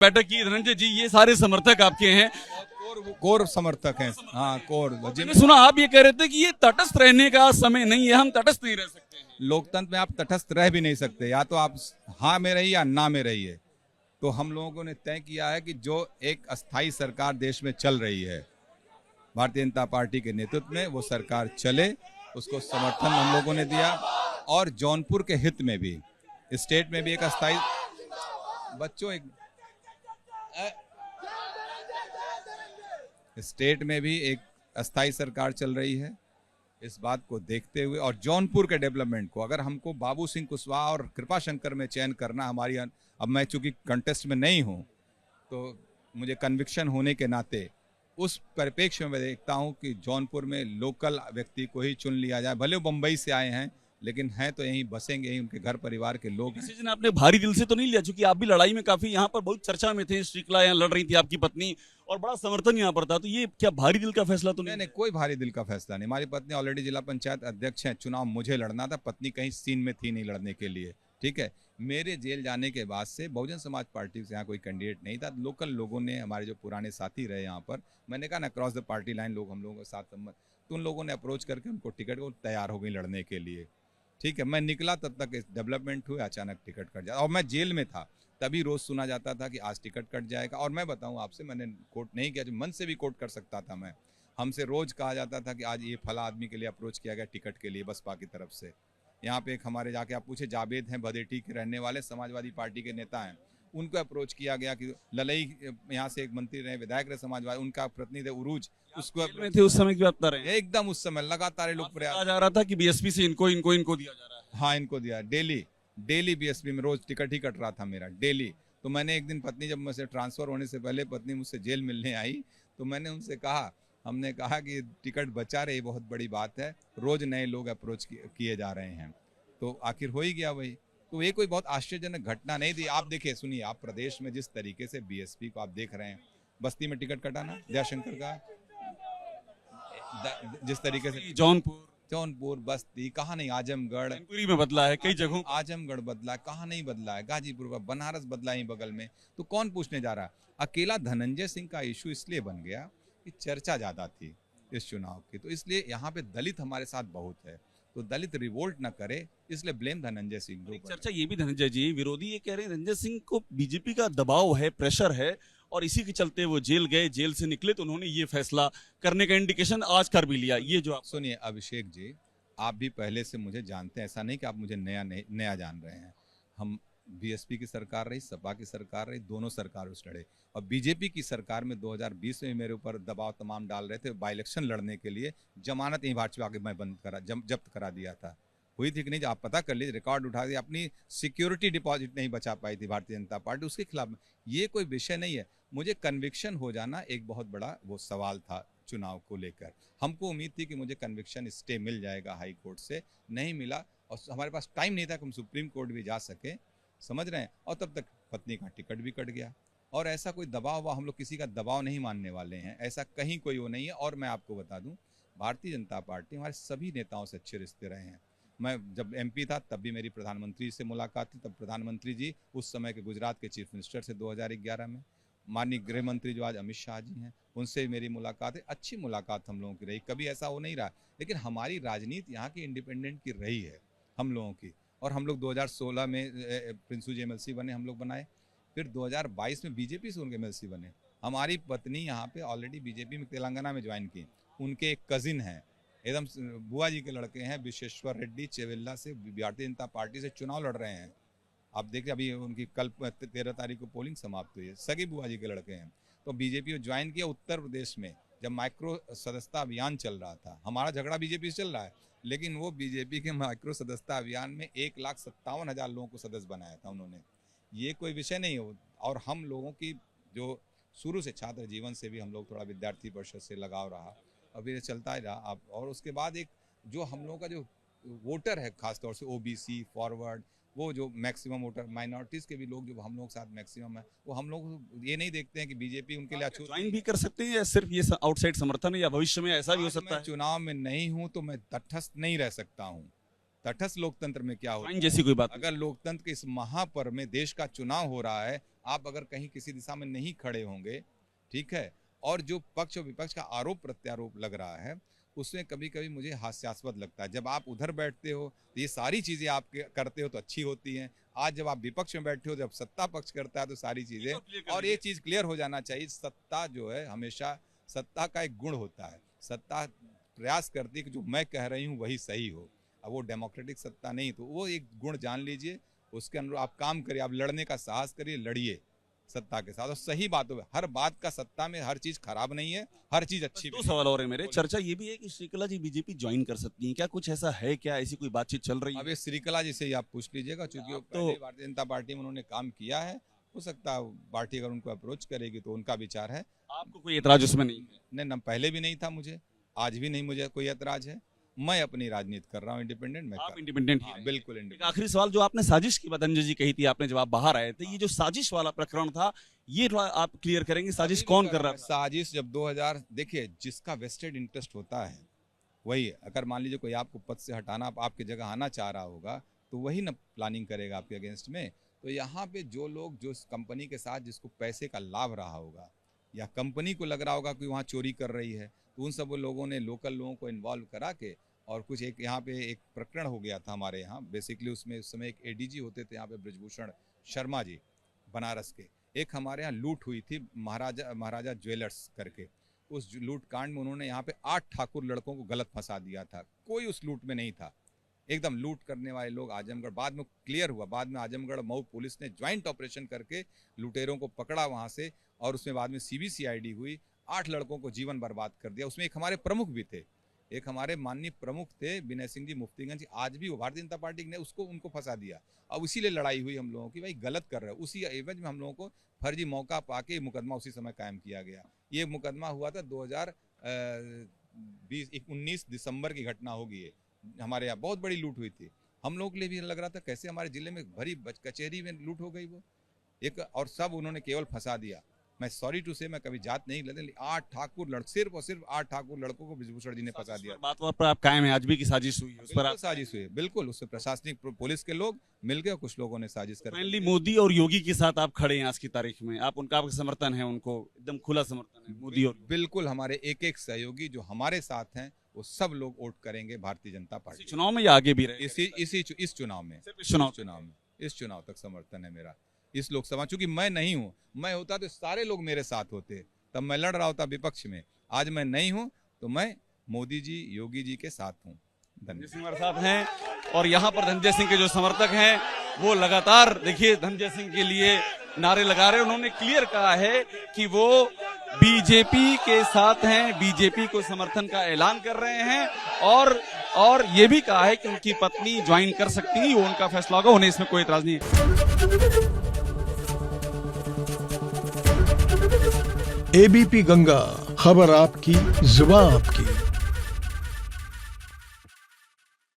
बैठक की धनंजय जी, ये सारे समर्थक आपके हैं। कोर समर्थक हैं। हाँ, कोर। मैंने सुना आप ये कह रहे थे कि ये तटस्थ रहने का समय नहीं है, हम तटस्थ नहीं रह सकते हैं। लोकतंत्र में आप तटस्थ रह भी नहीं सकते, या तो आप हाँ में रहिए या ना में रहिए। तो हम लोगों ने तय किया है कि जो एक अस्थाई सरकार देश में चल रही है भारतीय जनता पार्टी के नेतृत्व में, वो सरकार चले, उसको समर्थन हम लोगों ने दिया। और जौनपुर के हित में भी, स्टेट में भी एक अस्थाई बच्चों एक स्टेट में भी एक अस्थाई सरकार चल रही है। इस बात को देखते हुए और जौनपुर के डेवलपमेंट को, अगर हमको बाबू सिंह कुशवाहा और कृपा शंकर में चयन करना हमारी, अब मैं चूंकि कंटेस्ट में नहीं हूं तो मुझे कन्विक्शन होने के नाते उस परिप्रेक्ष्य में देखता हूं कि जौनपुर में लोकल व्यक्ति को ही चुन लिया जाए। भले वो बम्बई से आए हैं, लेकिन हैं तो यहीं बसेंगे, यहीं उनके घर परिवार के लोग हैं। डिसीजन आपने भारी दिल से तो नहीं लिया, क्योंकि आप भी लड़ाई में काफी यहाँ पर बहुत चर्चा में थे। श्रीकला यहाँ लड़ रही थी आपकी पत्नी, और बड़ा समर्थन यहाँ पर था। तो ये क्या भारी दिल का फैसला तो नहीं? नहीं, कोई भारी दिल का फैसला नहीं। हमारी पत्नी ऑलरेडी जिला पंचायत अध्यक्ष हैं। चुनाव मुझे लड़ना था, पत्नी कहीं सीन में थी नहीं लड़ने के लिए। ठीक है, मेरे जेल जाने के बाद से बहुजन समाज पार्टी से यहाँ कोई कैंडिडेट नहीं था। लोकल लोगों ने, हमारे जो पुराने साथी रहे यहाँ पर, मैंने कहा ना क्रॉस द पार्टी लाइन लोग हम लोगों के साथ संबंध, तो उन लोगों ने अप्रोच करके उनको टिकट को तैयार हो गई लड़ने के लिए। ठीक है, मैं निकला तब तक डेवलपमेंट हुए, अचानक टिकट कट जाता। और मैं जेल में था तभी रोज सुना जाता था कि आज टिकट कट जाएगा। और मैं बताऊं आपसे, मैंने कोर्ट नहीं किया, जो मन से भी कोर्ट कर सकता था मैं। हमसे रोज कहा जाता था कि आज ये फला आदमी के लिए अप्रोच किया गया टिकट के लिए बसपा की तरफ से। यहाँ पे एक हमारे जाके आप पूछे, जावेद हैं, भदेठी के रहने वाले, समाजवादी पार्टी के नेता हैं, उनको अप्रोच किया गया कि ललई यहाँ से एक मंत्री रहे, विधायक रहे समाजवादी, उनका प्रतिनिधि उरूज, उसको में थे उस समय की बात बता रहे हैं? एकदम उस समय लगातार लोग प्रयास जा रहा था कि बीएसपी से इनको इनको इनको दिया जा रहा है। हाँ, इनको दिया। डेली बीएसपी में रोज टिकट ही कट रहा था मेरा, डेली। तो मैंने एक दिन, पत्नी जब मुझसे ट्रांसफर होने से पहले पत्नी मुझसे जेल मिलने आई, तो मैंने उनसे कहा, हमने कहा कि टिकट बचा रहे, बहुत बड़ी बात है, रोज नए लोग अप्रोच किए जा रहे हैं। तो आखिर हो ही गया वही। तो ये कोई बहुत आश्चर्यजनक घटना नहीं थी। आप देखिए, सुनिए, आप प्रदेश में जिस तरीके से बीएसपी को आप देख रहे हैं, बस्ती में टिकट कटाना जयशंकर का, जिस तरीके से जौनपुर, बस्ती, कहाँ नहीं, आजमगढ़, मैनपुरी में बदला है, कई जगहों आजमगढ़ बदला है, कहाँ नहीं बदला है, गाजीपुर, बनारस बदला ही बगल में। तो कौन पूछने जा रहा है? अकेला धनंजय सिंह का इशू इसलिए बन गया कि चर्चा ज्यादा थी इस चुनाव की, तो इसलिए यहाँ पे दलित हमारे साथ बहुत है, तो दलित रिवोल्ट न करे, इसलिए ब्लेम धनंजय सिंह। चर्चा ये भी धनंजय जी, विरोधी ये कह रहे हैं धनंजय सिंह को बीजेपी का दबाव है, प्रेशर है, और इसी के चलते वो जेल गए, जेल से निकले तो उन्होंने ये फैसला करने का इंडिकेशन आज कर भी लिया। ये जो आप सुनिए अभिषेक जी, आप भी पहले से मुझे जानते हैं, ऐसा नहीं कि आप मुझे नया जान रहे हैं। हम बीएसपी की सरकार रही, सपा की सरकार रही, दोनों सरकारों से लड़े। और बीजेपी की सरकार में 2020 में मेरे ऊपर दबाव तमाम डाल रहे थे बाई इलेक्शन लड़ने के लिए। जमानत यहीं भाजपा के मैं जब्त करा दिया था। हुई थी कि नहीं, आप पता कर लीजिए, रिकॉर्ड उठा दिया। अपनी सिक्योरिटी डिपॉजिट नहीं बचा पाई थी भारतीय जनता पार्टी, उसके खिलाफ। ये कोई विषय नहीं है। मुझे कन्विक्शन हो जाना एक बहुत बड़ा वो सवाल था चुनाव को लेकर। हमको उम्मीद थी कि मुझे कन्विक्शन स्टे मिल जाएगा हाई कोर्ट से, नहीं मिला। और हमारे पास टाइम नहीं था कि हम सुप्रीम कोर्ट भी जा सके, समझ रहे हैं। और तब तक पत्नी का टिकट भी कट गया। और ऐसा कोई दबाव हुआ, हम लोग किसी का दबाव नहीं मानने वाले हैं, ऐसा कहीं कोई वो नहीं है। और मैं आपको बता दूं, भारतीय जनता पार्टी, हमारे सभी नेताओं से अच्छे रिश्ते रहे हैं। मैं जब एमपी था तब भी मेरी प्रधानमंत्री से मुलाकात थी, तब प्रधानमंत्री जी उस समय के गुजरात के चीफ मिनिस्टर से 2011 में, माननीय गृह मंत्री जो आज अमित शाह जी हैं, उनसे मेरी मुलाकात है, अच्छी मुलाकात हम लोगों की रही, कभी ऐसा हो नहीं रहा। लेकिन हमारी राजनीति यहाँ की इंडिपेंडेंट की रही है हम लोगों की। और हम लोग 2016 में प्रिंसू जी एमएलसी बने, हम लोग बनाए। फिर 2022 में बीजेपी से उनके एमएलसी बने। हमारी पत्नी यहाँ पे ऑलरेडी बीजेपी में तेलंगाना में ज्वाइन की। उनके एक कजिन हैं, एकदम बुआ जी के लड़के हैं, विश्वेश्वर रेड्डी चेवेल्ला से भारतीय जनता पार्टी से चुनाव लड़ रहे हैं। आप देखिए, अभी उनकी कल 13 तारीख को पोलिंग समाप्त हुई है, सगी बुआ जी के लड़के हैं। तो बीजेपी को ज्वाइन किया उत्तर प्रदेश में, जब माइक्रो सदस्यता अभियान चल रहा था। हमारा झगड़ा बीजेपी से चल रहा है, लेकिन वो बीजेपी के माइक्रो सदस्यता अभियान में 1,57,000 लोगों को सदस्य बनाया था उन्होंने। ये कोई विषय नहीं हो। और हम लोगों की जो शुरू से छात्र जीवन से भी हम लोग थोड़ा विद्यार्थी परिषद से लगाव रहा, अभी ये चलता ही रहा। आप और उसके बाद एक जो हम लोगों का जो वोटर है, खासतौर से ओबीसी, फॉरवर्ड, वो जो मैक्सिमम वोटर, माइनॉरिटीज के भी लोग जो हम लोग के साथ मैक्सिमम है, वो हम लोग ये नहीं देखते हैं कि बीजेपी उनके लिए ज्वाइन भी कर सकते हैं, या सिर्फ ये आउटसाइड समर्थन है, या भविष्य में ऐसा भी हो सकता है? चुनाव में नहीं हूं तो मैं तटस्थ नहीं रह सकता हूं। तटस्थ लोकतंत्र में क्या हो, जैसी कोई बात? अगर लोकतंत्र के इस महापर्व में देश का चुनाव हो रहा है, आप अगर कहीं किसी दिशा में नहीं खड़े होंगे, ठीक है, और जो पक्ष और विपक्ष का आरोप प्रत्यारोप लग रहा है उसमें कभी कभी मुझे हास्यास्पद लगता है। जब आप उधर बैठते हो तो ये सारी चीज़ें आप करते हो तो अच्छी होती हैं, आज जब आप विपक्ष में बैठे हो, जब सत्ता पक्ष करता है तो सारी चीज़ें, और ये चीज़ क्लियर हो जाना चाहिए, सत्ता जो है हमेशा सत्ता का एक गुण होता है, सत्ता प्रयास करती है कि जो मैं कह रही हूँ वही सही हो। अब वो डेमोक्रेटिक सत्ता नहीं, तो वो एक गुण जान लीजिए, उसके अनुरूप आप काम करिए, आप लड़ने का साहस करिए, लड़िए सत्ता के साथ, और सही बातों पे। हर बात का सत्ता में हर चीज खराब नहीं है, हर चीज अच्छी भी दो नहीं सवाल और है मेरे। चर्चा ये भी है कि श्रीकला जी बीजेपी ज्वाइन कर सकती हैं, क्या कुछ ऐसा है, क्या ऐसी कोई बातचीत चल रही है। है? अब ये श्रीकला जी से ही आप पूछ लीजिएगा, क्योंकि वो तो- पहले भारतीय जनता पार्टी में उन्होंने काम किया है, हो सकता है पार्टी अगर उनको अप्रोच करेगी तो उनका विचार है। आपको कोई एतराज उसमें नहीं है? नहीं न, पहले भी नहीं था मुझे, आज भी नहीं मुझे कोई ऐतराज है। मैं अपनी राजनीति कर रहा हूँ, इंडिपेंडेंट मैं आप कर इंडिपेंडेंट ही हाँ, रहेंगे। बिल्कुल एक इंडिपेंडेंट। आखिरी सवाल, जो आपने साजिश की बात अंजलि जी कही थी आपने जब आप बाहर आए थे, ये जो साजिश वाला प्रकरण था, ये थोड़ा आप क्लियर करेंगे, साजिश कौन कर रहा था? साजिश जब 2000, देखिए जिसका वेस्टेड इंटरेस्ट होता है वही, अगर मान लीजिए कोई आपको पद से हटाना, आपकी जगह आना चाह रहा होगा, तो वही ना प्लानिंग करेगा आपके अगेंस्ट में। तो यहाँ पे जो लोग, जो कंपनी के साथ जिसको पैसे का लाभ रहा होगा, या कंपनी को लग रहा होगा कि वहाँ चोरी कर रही है, तो उन सब लोगों ने लोकल लोगों को इन्वॉल्व करा के, और कुछ एक यहाँ पे एक प्रकरण हो गया था हमारे यहाँ, बेसिकली उसमें उस समय एक एडीजी होते थे यहाँ पे ब्रजभूषण शर्मा जी बनारस के, एक हमारे यहाँ लूट हुई थी महाराजा ज्वेलर्स करके। उस लूट कांड में उन्होंने यहाँ पे 8 ठाकुर लड़कों को गलत फंसा दिया था, कोई उस लूट में नहीं था, एकदम लूट करने वाले लोग आजमगढ़। बाद में क्लियर हुआ, बाद में आजमगढ़ मऊ पुलिस ने ज्वाइंट ऑपरेशन करके लुटेरों को पकड़ा वहाँ से, और उसमें बाद में CBCID हुई, 8 लड़कों को जीवन बर्बाद कर दिया। उसमें एक हमारे प्रमुख भी थे, एक हमारे माननीय प्रमुख थे विनय सिंह जी मुफ्तीगंज, आज भी वो भारतीय जनता पार्टी ने उनको फंसा दिया। अब इसीलिए लड़ाई हुई हम लोगों की, भाई गलत कर रहे हो। उसी एवज में हम लोगों को फर्जी मौका पाके मुकदमा उसी समय कायम किया गया। ये मुकदमा हुआ था 2019 दिसंबर की घटना होगी। ये हमारे यहाँ बहुत बड़ी लूट हुई थी, हम लोग के लिए भी लग रहा था कैसे हमारे जिले में भरी कचहरी में लूट हो गई वो एक, और सब उन्होंने केवल फंसा दिया। मैं सॉरी टू से, मैं कभी जात नहीं लेते, 8 ठाकुर सिर्फ और सिर्फ 8 ठाकुर लड़कों को ब्रजभूषण जी ने फंसा दिया। बात पर आप कायम है, आज भी की साजिश हुई है उस पर आप? साजिश हुई, बिल्कुल, उससे प्रशासनिक पुलिस के लोग मिलकर कुछ लोगों ने साजिश कर। फाइनली मोदी और योगी के साथ आप खड़े हैं आज की तारीख में, आप उनका आपका समर्थन है, उनको एकदम खुला समर्थन है मोदी और? बिल्कुल, हमारे एक एक सहयोगी जो हमारे साथ हैं वो सब लोग वोट करेंगे भारतीय जनता पार्टी। चुनाव में या आगे भी रहे? इस चुनाव में, सिर्फ इस चुनाव में, इस चुनाव तक समर्थन है मेरा। इस लोकसभा, चूंकि मैं नहीं हूँ, मैं होता तो सारे लोग मेरे साथ होते, तब मैं लड़ रहा होता विपक्ष में। आज मैं नहीं हूँ तो मैं मोदी जी, योगी जी के साथ हूँ। धनंजय सिंह हमारे साथ हैं, और यहाँ पर धनंजय सिंह के जो समर्थक हैं वो लगातार देखिए धनंजय सिंह के लिए नारे लगा रहे हैं। उन्होंने क्लियर कहा है कि वो बीजेपी के साथ हैं, बीजेपी को समर्थन का ऐलान कर रहे हैं, और ये भी कहा है कि उनकी पत्नी ज्वाइन कर सकती है, वो उनका फैसला होगा, उन्हें इसमें कोई एतराज नहीं है। ABP गंगा, खबर आपकी, जुबान आपकी।